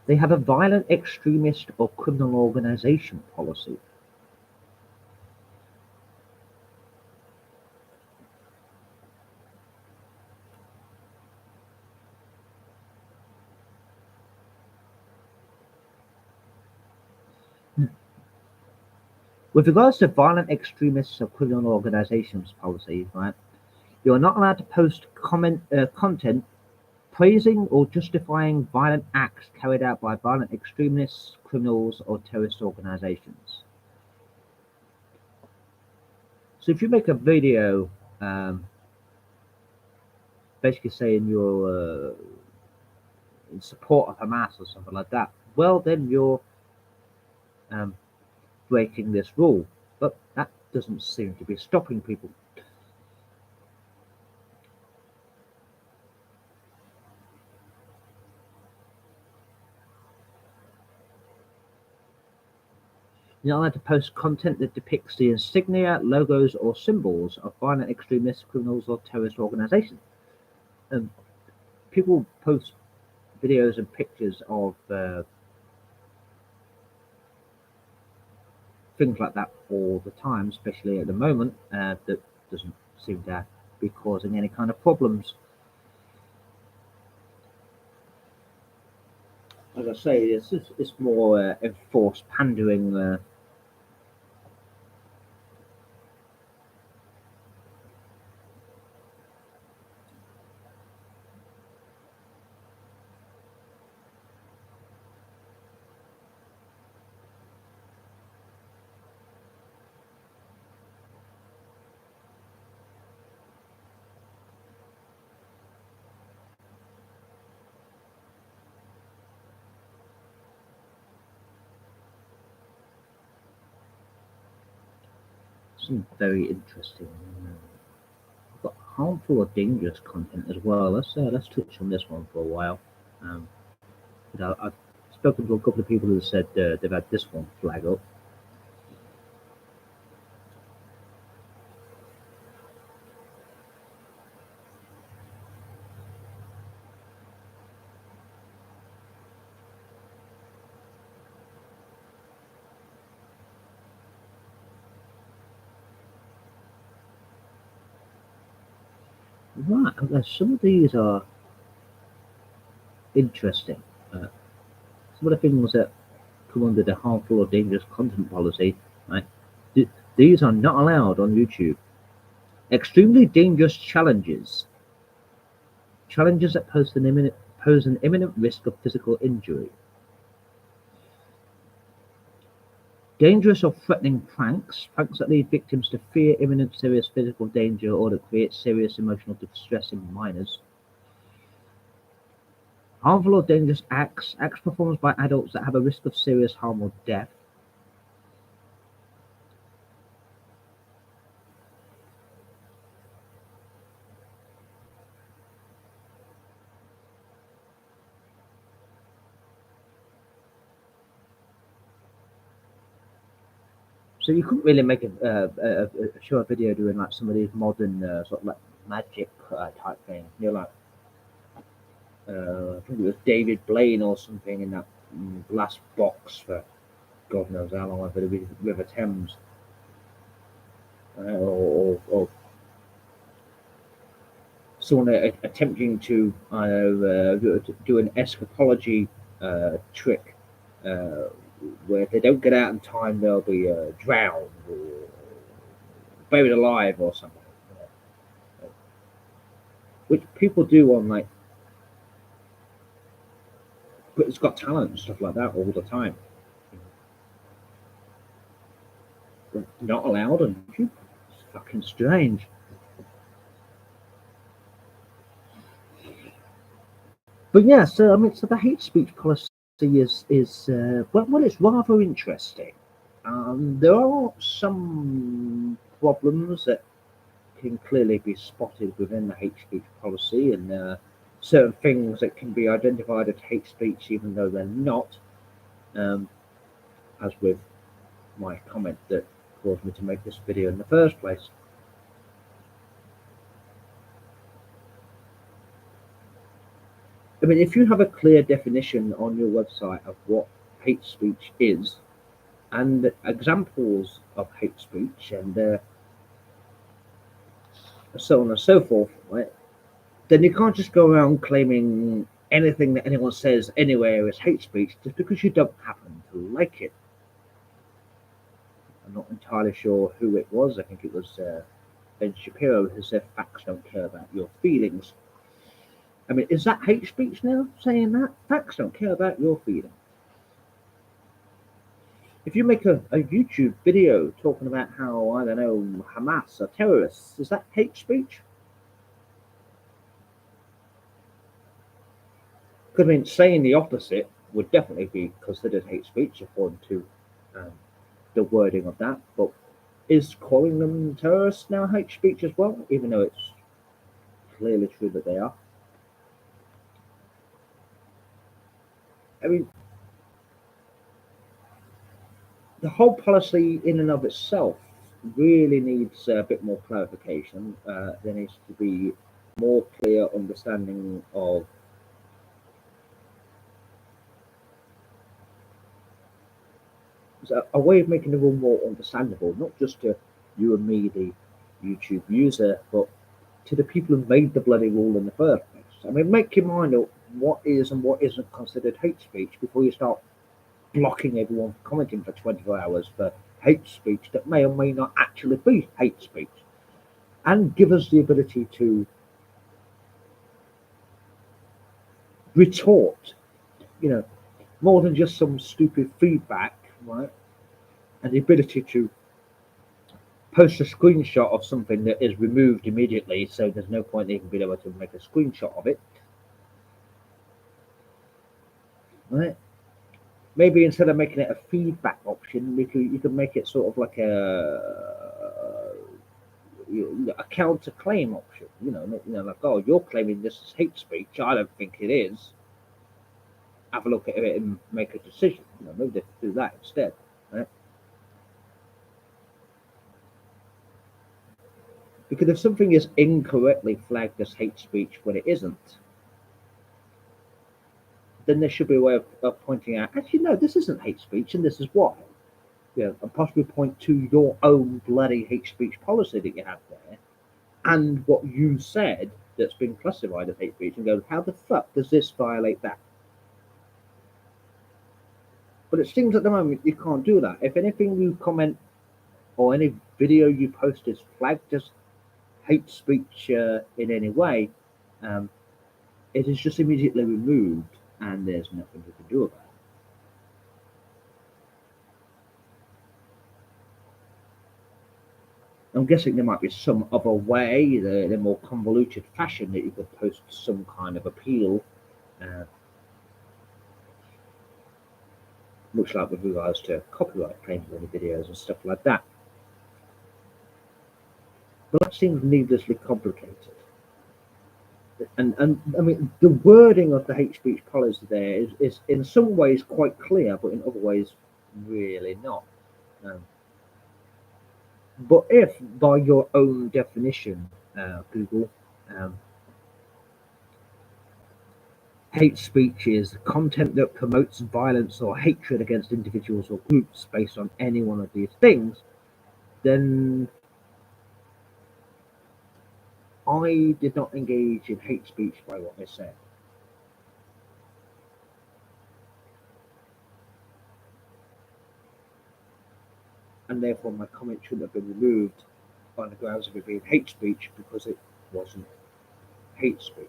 They have a violent extremist or criminal organization policy. With regards to violent extremists or criminal organizations policy, right, you are not allowed to post content praising or justifying violent acts carried out by violent extremists, criminals, or terrorist organizations. So if you make a video basically saying you're in support of Hamas or something like that, well, then you're um, breaking this rule. But that doesn't seem to be stopping people. You're not allowed to post content that depicts the insignia, logos, or symbols of violent extremists, criminals, or terrorist organizations. Um, People post videos and pictures of things like that all the time, especially at the moment. That doesn't seem to be causing any kind of problems. As I say, it's more enforced pandering. Some very interesting. But harmful or dangerous content as well. Let's touch on this one for a while. Um, I've spoken to a couple of people who said they've had this one flag up. Right, some of these are interesting. Some of the things that come under the harmful or dangerous content policy, right? These are not allowed on YouTube. Extremely dangerous challenges. Challenges that pose an imminent risk of physical injury. Dangerous or threatening pranks. Pranks that lead victims to fear imminent serious physical danger or that create serious emotional distress in minors. Harmful or dangerous acts. Acts performed by adults that have a risk of serious harm or death. So you couldn't really make show a video doing like some of these modern sort of like magic type thing. You know, like I think it was David Blaine or something in that glass box for God knows how long over the River Thames, or someone attempting to do an escapology trick where if they don't get out in time, they'll be drowned or buried alive or something. Which people do on like, but it's got talent and stuff like that all the time. But not allowed on YouTube. It's fucking strange. But yeah, so I mean, so the hate speech policy is well, it's rather interesting. There are some problems that can clearly be spotted within the hate speech policy, and certain things that can be identified as hate speech, even though they're not. Um, as with my comment that caused me to make this video in the first place. I mean, if you have a clear definition on your website of what hate speech is and examples of hate speech and so on and so forth, right, then you can't just go around claiming anything that anyone says anywhere is hate speech just because you don't happen to like it. I'm not entirely sure who it was. I think it was Ben Shapiro who said facts don't care about your feelings. I mean, is that hate speech now, saying that? Facts don't care about your feelings. If you make a YouTube video talking about how, I don't know, Hamas are terrorists, is that hate speech? Because, I mean, saying the opposite would definitely be considered hate speech according to um, the wording of that. But is calling them terrorists now hate speech as well, even though it's clearly true that they are? I mean, the whole policy in and of itself really needs a bit more clarification. There needs to be more clear understanding of a way of making the rule more understandable, not just to you and me, the YouTube user, but to the people who made the bloody rule in the first place. I mean, make your mind up what is and what isn't considered hate speech before you start blocking everyone from commenting for 24 hours for hate speech that may or may not actually be hate speech. And give us the ability to retort, you know, more than just some stupid feedback, right? And the ability to post a screenshot of something that is removed immediately, so there's no point even being able to make a screenshot of it, right? Maybe instead of making it a feedback option, you could make it sort of like a counter-claim option. Like, oh, you're claiming this is hate speech. I don't think it is. Have a look at it and make a decision. Maybe they do that instead, right? Because if something is incorrectly flagged as hate speech when it isn't, then there should be a way of pointing out, actually, no, this isn't hate speech, and this is why. And possibly point to your own bloody hate speech policy that you have there, and what you said, that's been classified as hate speech and go, how the fuck does this violate that? But it seems at the moment you can't do that. If anything you comment or any video you post is flagged as hate speech in any way, it is just immediately removed and there's nothing you can do about it. I'm guessing there might be some other way, in a more convoluted fashion, that you could post some kind of appeal, much like with regards to copyright claims on videos and stuff like that. But that seems needlessly complicated. And I mean, the wording of the hate speech policy there is in some ways quite clear, but in other ways really not. But if, by your own definition, Google, hate speech is content that promotes violence or hatred against individuals or groups based on any one of these things, then I did not engage in hate speech by what they said. And therefore my comment shouldn't have been removed on the grounds of it being hate speech, because it wasn't hate speech.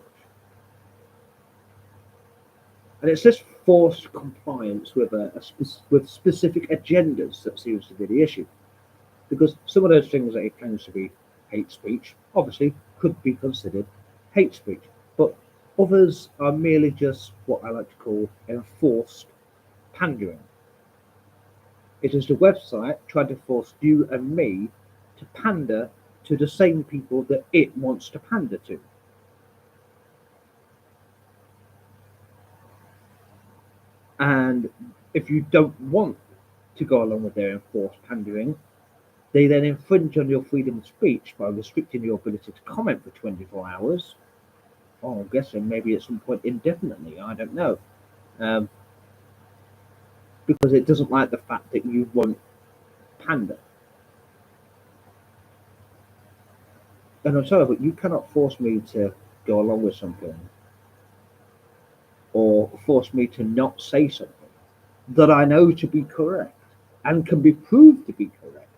And it's this forced compliance with with specific agendas that seems to be the issue. Because some of those things that he claims to be hate speech obviously could be considered hate speech, but others are merely just what I like to call enforced pandering. It is the website trying to force you and me to pander to the same people that it wants to pander to. And if you don't want to go along with their enforced pandering, they then infringe on your freedom of speech by restricting your ability to comment for 24 hours. Oh, I'm guessing maybe at some point indefinitely, I don't know. Because it doesn't like the fact that you won't pander. And I'm sorry, but you cannot force me to go along with something or force me to not say something that I know to be correct and can be proved to be correct,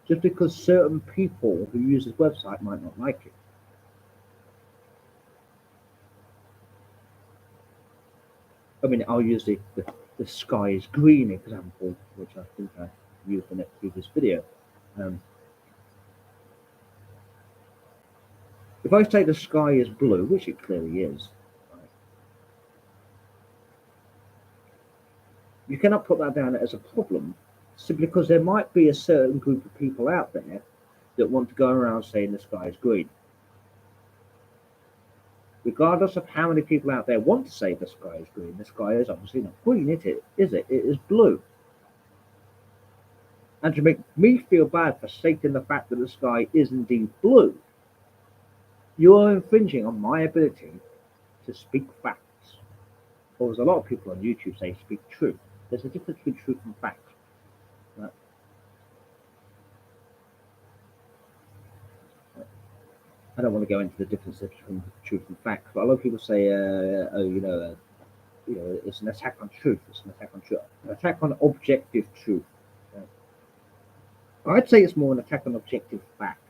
just because certain people who use this website might not like it. I mean, I'll use the sky is green example, which I think I used in a previous video. If I say the sky is blue, which it clearly is, right, you cannot put that down as a problem simply because there might be a certain group of people out there that want to go around saying the sky is green. Regardless of how many people out there want to say the sky is green, the sky is obviously not green, is it? It is blue. And to make me feel bad for stating the fact that the sky is indeed blue, you are infringing on my ability to speak facts. Or as a lot of people on YouTube say, speak truth. There's a difference between truth and fact. Right? I don't want to go into the differences between truth and fact, but a lot of people say, it's an attack on truth. It's an attack on truth. An attack on objective truth. I'd say it's more an attack on objective fact.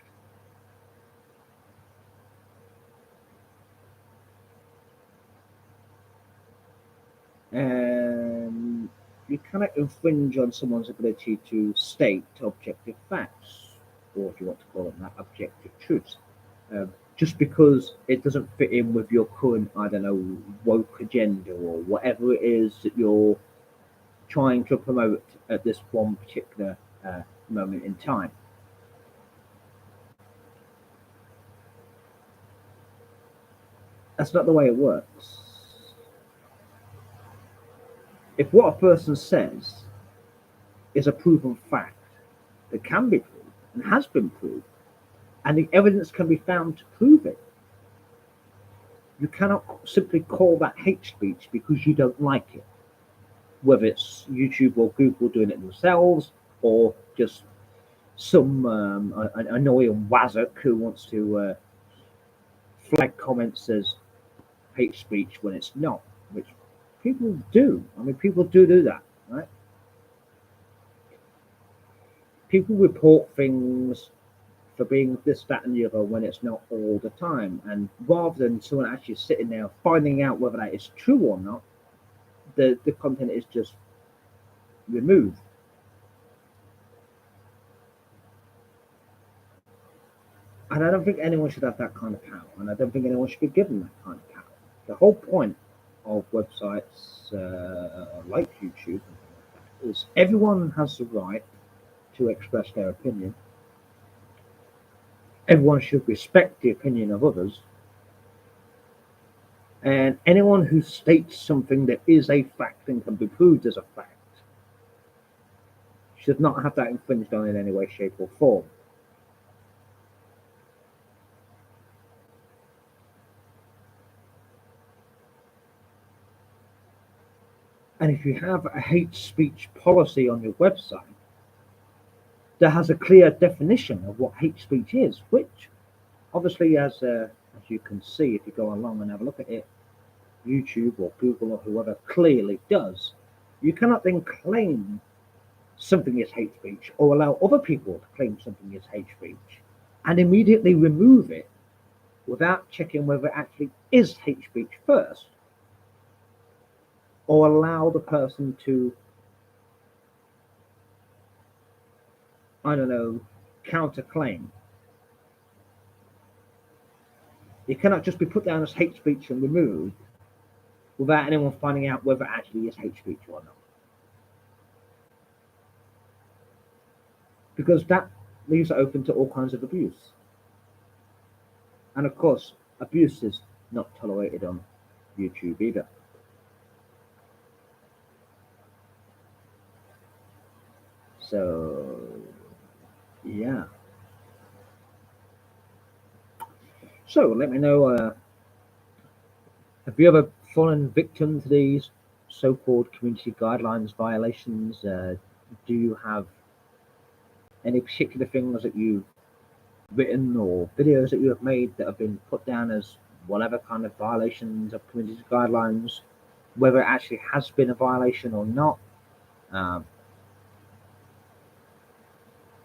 And you cannot infringe on someone's ability to state objective facts, or if you want to call them that, objective truths, just because it doesn't fit in with your current, I don't know, woke agenda or whatever it is that you're trying to promote at this one particular moment in time. That's not the way it works. If what a person says is a proven fact that can be proved and has been proved, and the evidence can be found to prove it, you cannot simply call that hate speech because you don't like it, whether it's YouTube or Google doing it themselves, or just some annoying wazzock who wants to flag comments as hate speech when it's not, which people do. I mean, people do that, right? People report things for being this, that, and the other when it's not all the time. And rather than someone actually sitting there finding out whether that is true or not, the content is just removed. And I don't think anyone should have that kind of power. And I don't think anyone should be given that kind of power. The whole point of websites like YouTube is everyone has the right to express their opinion. Everyone should respect the opinion of others. And anyone who states something that is a fact and can be proved as a fact should not have that infringed on in any way, shape, or form. And if you have a hate speech policy on your website that has a clear definition of what hate speech is, which obviously, as you can see, if you go along and have a look at it, YouTube or Google or whoever clearly does, you cannot then claim something is hate speech or allow other people to claim something is hate speech and immediately remove it without checking whether it actually is hate speech first, or allow the person to, I don't know, counterclaim. It cannot just be put down as hate speech and removed without anyone finding out whether it actually is hate speech or not. Because that leaves it open to all kinds of abuse. And of course, abuse is not tolerated on YouTube either. So, yeah. So, let me know, have you ever fallen victim to these so-called community guidelines violations? Do you have any particular things that you've written or videos that you have made that have been put down as whatever kind of violations of community guidelines, whether it actually has been a violation or not?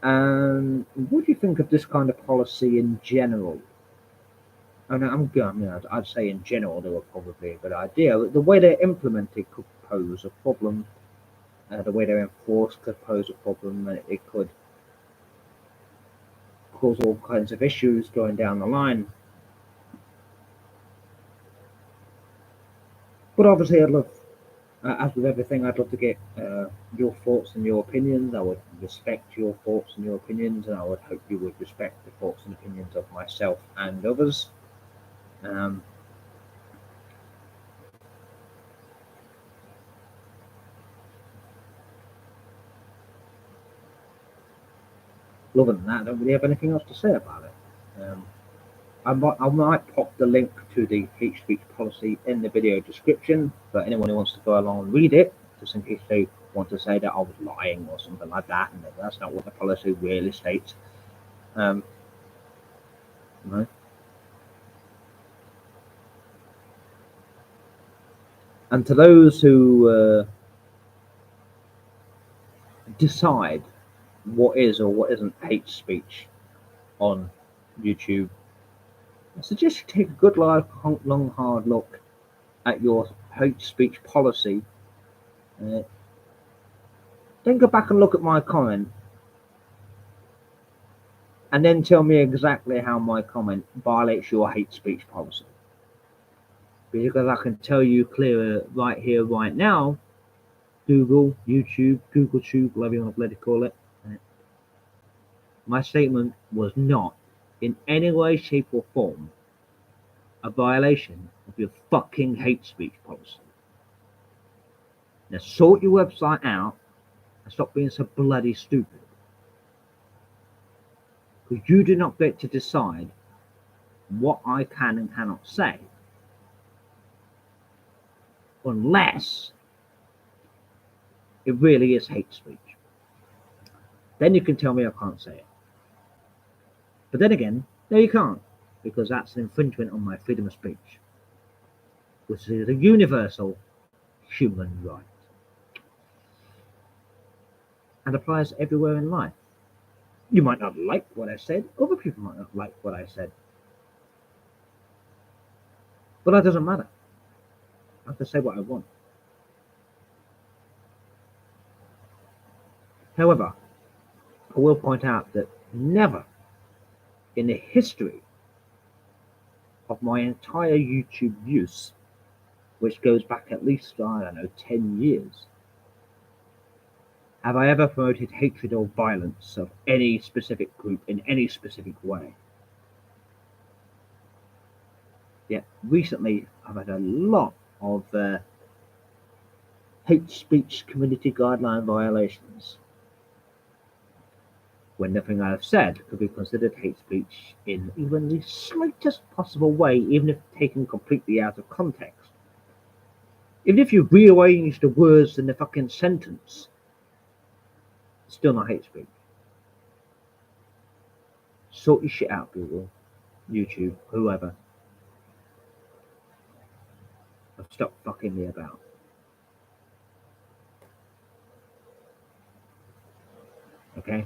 And what do you think of this kind of policy in general? And I'd say in general they were probably a good idea. The way they're implemented could pose a problem. The way they're enforced could pose a problem. It could cause all kinds of issues going down the line. But obviously, I'd love, as with everything, I'd love to get your thoughts and your opinions. I would respect your thoughts and your opinions, and I would hope you would respect the thoughts and opinions of myself and others. Other than that, I don't really have anything else to say about it. I might pop the link to the hate speech policy in the video description for anyone who wants to go along and read it, just in case they want to say that I was lying or something like that, and that's not what the policy really states. Right. And to those who decide what is or what isn't hate speech on YouTube, I suggest you take a good long hard look at your hate speech policy. Then go back and look at my comment and then tell me exactly how my comment violates your hate speech policy. Because I can tell you clearer right here, right now, GoogleTube, whatever you want to bloody call it, my statement was not in any way, shape, or form a violation of your fucking hate speech policy. Now sort your website out and stop being so bloody stupid. Because you do not get to decide what I can and cannot say unless it really is hate speech. Then you can tell me I can't say it. But then again, no, you can't. because that's an infringement on my freedom of speech, which is a universal human right and applies everywhere in life. You might not like what I said, other people might not like what I said, but that doesn't matter. I can say what I want. However, I will point out that never in the history of my entire YouTube use, which goes back at least, I don't know, 10 years, have I ever promoted hatred or violence of any specific group in any specific way. Yet recently I've had a lot of hate speech community guideline violations, when nothing I have said could be considered hate speech in even the slightest possible way, even if taken completely out of context. Even if you rearrange the words in the fucking sentence, it's still not hate speech. Sort your shit out, Google, YouTube, whoever. Stop fucking me about. Okay?